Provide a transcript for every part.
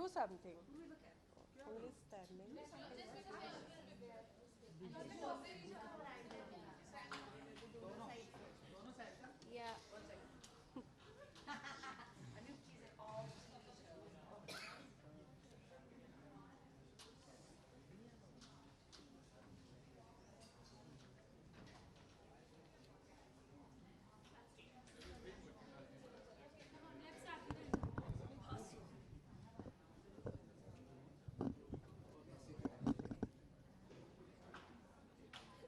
do something. Only standing. Yeah.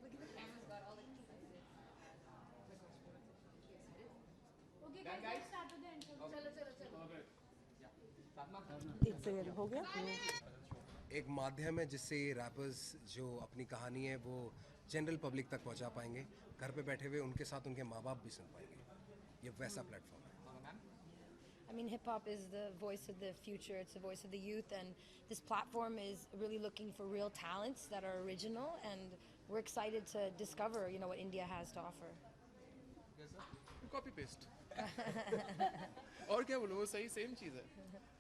Look at the camera's got all the pieces. Okay, guys, let's start with the intro. चलो चलो चलो. एक second हो गया. एक माध्यम है जिससे ये रैपर्स जो अपनी कहानी है वो जनरल पब्लिक तक पहुंचा पाएंगे. घर पे बैठे हुए उनके साथ उनके माँ बाप भी सुन पाएंगे. ये वैसा प्लेटफॉर्म है. I mean, hip hop is the voice of the future. It's the voice of the youth, and this platform is really looking for real talents that are original. And we're excited to discover, you know, what India has to offer. Copy paste. और क्या बोलूँ, वो सही same चीज़ है.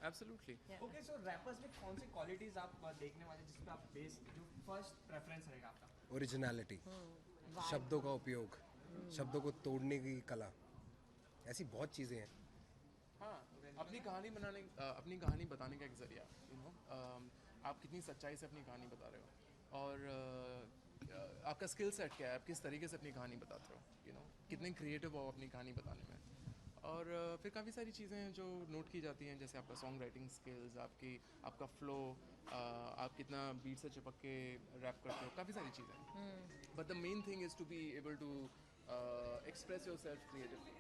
Absolutely. Okay, सो rappers में कौन सी qualities आप देखने वाले जिस पे आप बेस जो फर्स्ट प्रेफरेंस रहेगा आपका? ओरिजिनलिटी, शब्दों का उपयोग, शब्दों को तोड़ने की कला, ऐसी बहुत चीज़ें हैं. हाँ, अपनी कहानी बताने का एक जरिया. आप कितनी सच्चाई से अपनी कहानी बता रहे हो, और आपका स्किल सेट क्या है, आप किस तरीके से अपनी कहानी बताते हो, कितने क्रिएटिव हो अपनी कहानी बताने में. और फिर काफ़ी सारी चीज़ें हैं जो नोट की जाती हैं, जैसे आपका सॉन्ग राइटिंग स्किल्स, आपका फ्लो, आप कितना बीट से चिपक के रैप करते हो, काफ़ी सारी चीज़ें. But the main thing is to be able to express yourself creatively.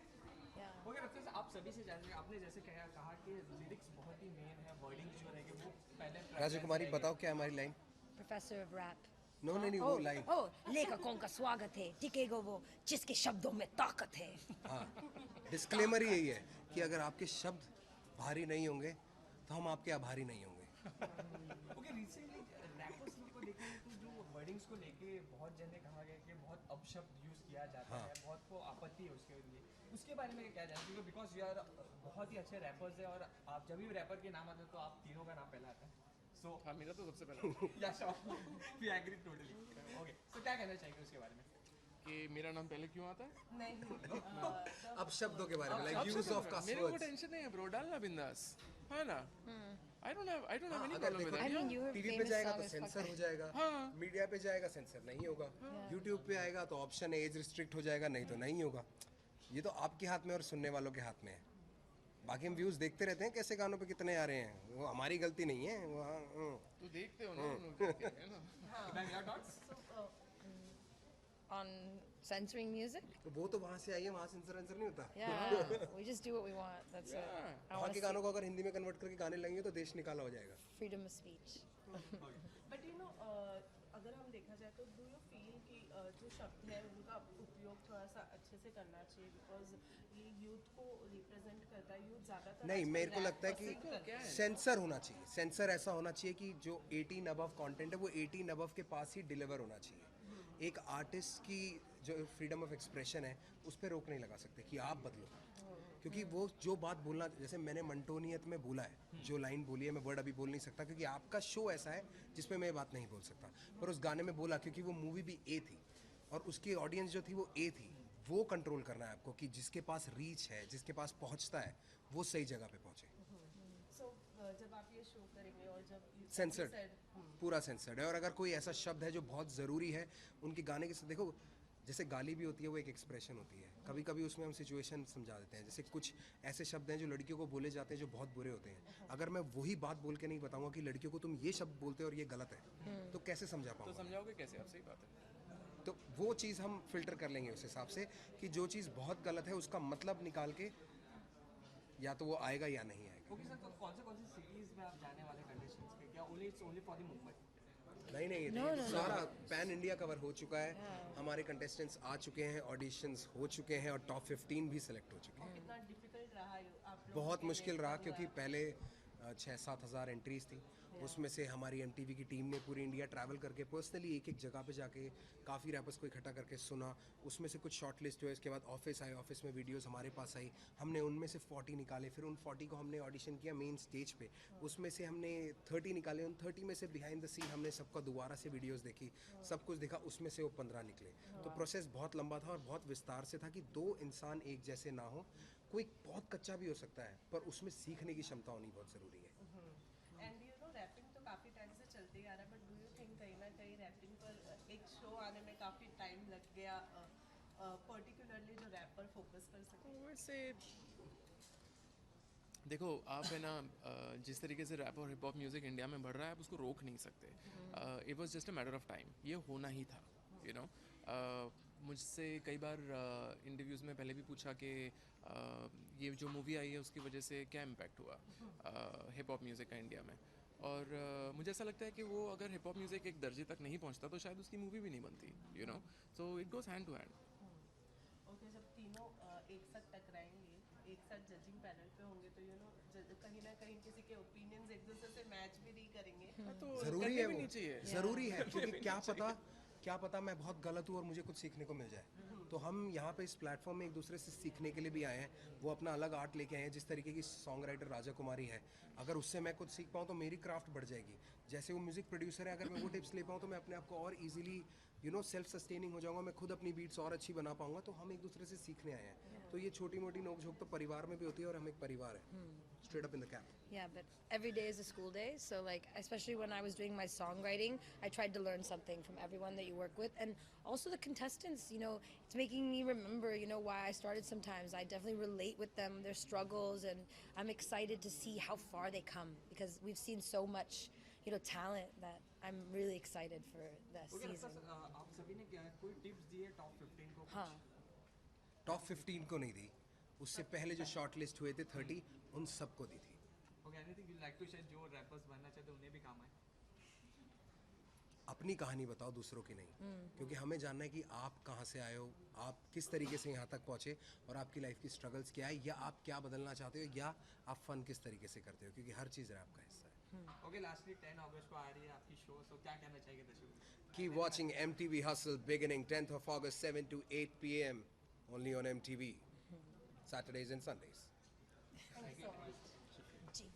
Okay, Raftaar से आप सभी से जानते हैं, आपने जैसे कहा कि लिरिक्स बहुत ही मेन है, वर्डिंग्स जो रहेंगे वो पहले. राजू कुमारी, बताओ क्या हमारी line? Professor of rap. No नहीं, वो लाइन. लेखकों का स्वागत है, टिकेगा वो जिसके शब्दों में ताकत है. हाँ, डिस्क्लेमर ही यही है कि अगर आपके शब्द भारी नहीं होंगे तो हम आपके आभारी नहीं होंगे. ओके, रिसेंटली रैपर्स को लेके तो जो वर्डिंग्स को लेके बहुत जन ने कहा गया कि बहुत अपशब्द यूज़ किया जाता है, बहुत को आपत्ति है उसके लिए. उसके बारे में क्या जानते हो? बिकॉज यू आर बहुत ही अच्छे रैपर्स है, और आप जब भी रैपर के नाम आते हैं तो आप तीनों का नाम पहला आता है. सो हाँ, मेरा तो सबसे पहला. Yeah sure, we agree totally. Okay, so क्या कहना चाहिए उसके बारे में कि मेरा नाम पहले क्यों आता है? नहीं. अब शब्दों के बारे में, लाइक यूज ऑफ कस मेरे को वर्ड्स. टेंशन नहीं है ब्रो, डालना बिंदास है ना. आई डोंट हैव एनी अगर प्रॉब्लम विद देखो, I mean, that. your TV पे famous जाएगा song तो is सेंसर fuck हो जाएगा, हाँ. मीडिया पे जाएगा सेंसर नहीं होगा, यूट्यूब पे आएगा तो ऑप्शन है एज रिस्ट्रिक्ट हो जाएगा, नहीं तो नहीं होगा. ये तो आपके हाथ में और सुनने वालों के हाथ में है. बाकी हम व्यूज देखते रहते हैं कैसे गानों पे कितने आ रहे हैं, वो हमारी गलती नहीं है. वो तो देखते हो ना, है ना. Ma'am, your thoughts? on censoring music. तो वो तो वहाँ से आई है, वहाँ सेंसर नहीं होता. Yeah, we just do what we want. That's it. I वहाँ want के to गानों को अगर हिंदी में कन्वर्ट करके गाने लगेंगे तो देश निकाला हो जाएगा. freedom of speech. But you know, अगर हम देखा जाए तो डू यू फील कि जो शब्द है उनका उपयोग थोड़ा सा अच्छे से करना चाहिए, बिकॉज ये यूथ को रिप्रेजेंट करता है. यूथ ज़्यादातर नहीं, आजकल मेरे को rap लगता है पसंद करता कि है. सेंसर होना चाहिए. सेंसर ऐसा होना चाहिए कि जो 18 अबव कंटेंट है वो 18 अबव के पास ही डिलीवर होना चाहिए. एक आर्टिस्ट की जो फ्रीडम ऑफ एक्सप्रेशन है उस पर रोक नहीं लगा सकते कि आप बदलो, क्योंकि वो जो बात बोलना, जैसे मैंने मंटोनियत में बोला है, जो लाइन बोली है, मैं वर्ड अभी बोल नहीं सकता क्योंकि आपका शो ऐसा है जिसमें मैं ये बात नहीं बोल सकता, पर उस गाने में बोला क्योंकि वो मूवी भी ए थी और उसकी ऑडियंस जो थी वो ए थी. वो कंट्रोल करना है आपको कि जिसके पास रीच है, जिसके पास पहुंचता है, वो सही जगह पे पहुंचे. सो जब आप ये शो करेंगे और जब सेंसर्ड, पूरा सेंसर्ड है. और अगर कोई ऐसा शब्द है जो बहुत ज़रूरी है उनके गाने के साथ, देखो जैसे गाली भी होती है वो एक एक्सप्रेशन होती है, कभी कभी उसमें हम सिचुएशन समझा देते हैं. जैसे कुछ ऐसे शब्द हैं जो लड़कियों को बोले जाते हैं जो बहुत बुरे होते हैं. अगर मैं वही बात बोल के नहीं बताऊंगा कि लड़कियों को तुम ये शब्द बोलते हो और ये गलत है, तो कैसे समझा तो पाऊंगा? समझाओगे कैसे आप? सही बात है. तो वो चीज़ हम फिल्टर कर लेंगे उस हिसाब से कि जो चीज़ बहुत गलत है उसका मतलब निकाल के या तो वो आएगा या नहीं आएगा. ओके सर, तो कौन से सिटीज में आप जाने वाले कंडीशंस के? क्या it's only for the Mumbai? नहीं, No, no, सारा पैन इंडिया कवर हो चुका है. हमारे कंटेस्टेंट्स आ चुके हैं, ऑडिशंस हो चुके हैं और टॉप 15 भी सिलेक्ट हो चुके हैं. कितना डिफिकल्ट रहा है आप लोगों बहुत के मुश्किल लिए रहा पूरा? क्योंकि पहले 6-7 हज़ार एंट्रीज थी। उसमें से हमारी MTV की टीम ने पूरी इंडिया ट्रैवल करके पर्सनली एक एक जगह पे जाके काफ़ी रैपर्स को इकट्ठा करके सुना। उसमें से कुछ शॉर्ट लिस्ट हुए, उसके बाद ऑफिस आए, ऑफिस में वीडियोस हमारे पास आई, हमने उनमें से 40 निकाले, फिर उन 40 को हमने ऑडिशन किया मेन स्टेज पे, उसमें से हमने 30 निकाले, उन 30 में से बिहाइंड द सीन हमने सबका दोबारा से वीडियोस देखी, सब कुछ देखा, उसमें से वो 15 निकले। तो प्रोसेस बहुत लंबा था और बहुत विस्तार से था कि दो इंसान एक जैसे ना हो, कोई बहुत कच्चा भी हो सकता है पर उसमें सीखने की क्षमता होनी बहुत ज़रूरी है। एंड यू नो रैपिंग तो काफ़ी टाइम से चलते ही आ रहा है, बट डू यू थिंक कहीं ना कहीं रैपिंग पर एक शो आने में काफ़ी टाइम लग गया, पर्टिकुलरली जो रैप पर फोकस कर सके? वैसे देखो आप है ना जिस तरीके से रैप और हिप हॉप म्यूज़िक इंडिया में बढ़ रहा है आप उसको रोक नहीं सकते। It was just a matter of time, ये होना ही था, यू नो। मुझसे कई बार इंटरव्यूज़ में पहले भी पूछा कि ये जो मूवी आई है उसकी वजह से क्या इम्पैक्ट हुआ हिप हॉप म्यूज़िक का इंडिया में। और मुझे ऐसा लगता है कि वो अगर हिप हॉप म्यूज़िक एक दर्जे तक नहीं पहुंचता तो शायद उसकी मूवी भी नहीं बनती, you know. So it goes hand to hand. Okay, जब तीनों एक साथ टकराएंगे, एक साथ जजिंग पैनल पे होंगे, तो यू नो कहीं ना कहीं किसी के ओपिनियंस एक दूसरे से मैच भी नहीं करेंगे। तो ज़रूरी करने है भी वो, नहीं चाहिए। ज़रूरी है क्योंकि क्या पता मैं बहुत गलत हूँ और मुझे कुछ सीखने को मिल जाए। तो हम यहाँ पे इस प्लेटफॉर्म में एक दूसरे से सीखने के लिए भी आए हैं। वो अपना अलग आर्ट लेके आए हैं, जिस तरीके की सॉन्ग राइटर राजा कुमारी है, अगर उससे मैं कुछ सीख पाऊँ तो मेरी क्राफ्ट बढ़ जाएगी। जैसे वो म्यूज़िक प्रोड्यूसर है, अगर मैं वो टिप्स ले पाऊँ तो मैं अपने आप को और ईजिली सेल्फ सस्टेनिंग हो जाऊँगा, मैं खुद अपनी बीट्स और अच्छी बना पाऊँगा। तो हम एक दूसरे से सीखने आए हैं। तो ये छोटी मोटी नोक झोंक तो परिवार में भी होती है और हम एक परिवार है, straight up in the cap. Yeah, but every day is a school day. So, like, especially when I was doing my songwriting, I tried to learn something from everyone that you work with. And also the contestants, it's making me remember, why I started sometimes. I definitely relate with them, their struggles, and I'm excited to see how far they come because we've seen so much, talent that I'm really excited for the okay season. आप सभी ने कोई tips दी है top 15 को? हाँ. Top 15 को नहीं दी, उससे पहले जो शॉर्ट लिस्ट हुए थे 30, उन सबको दी थी। Okay, anything you like to share जो रैपर्स बनना चाहते हैं उन्हें भी काम आए? अपनी कहानी बताओ, दूसरों की नहीं, क्योंकि हमें जानना है कि आप कहाँ से आए हो, आप किस तरीके से यहाँ तक पहुँचे और आपकी लाइफ की स्ट्रगल्स क्या है, या आप क्या बदलना चाहते हो, या आप फन किस तरीके से करते हो, क्योंकि हर चीज़ रैप का हिस्सा है। ओके, लास्टली 10 अगस्त को आ रही है आपकी शो, सो क्या कहना चाहिए दर्शकों को? Keep watching MTV Hustle beginning 10th of August 7 to 8 p.m. only on MTV, Saturdays and Sundays. Thank you so much. Gee.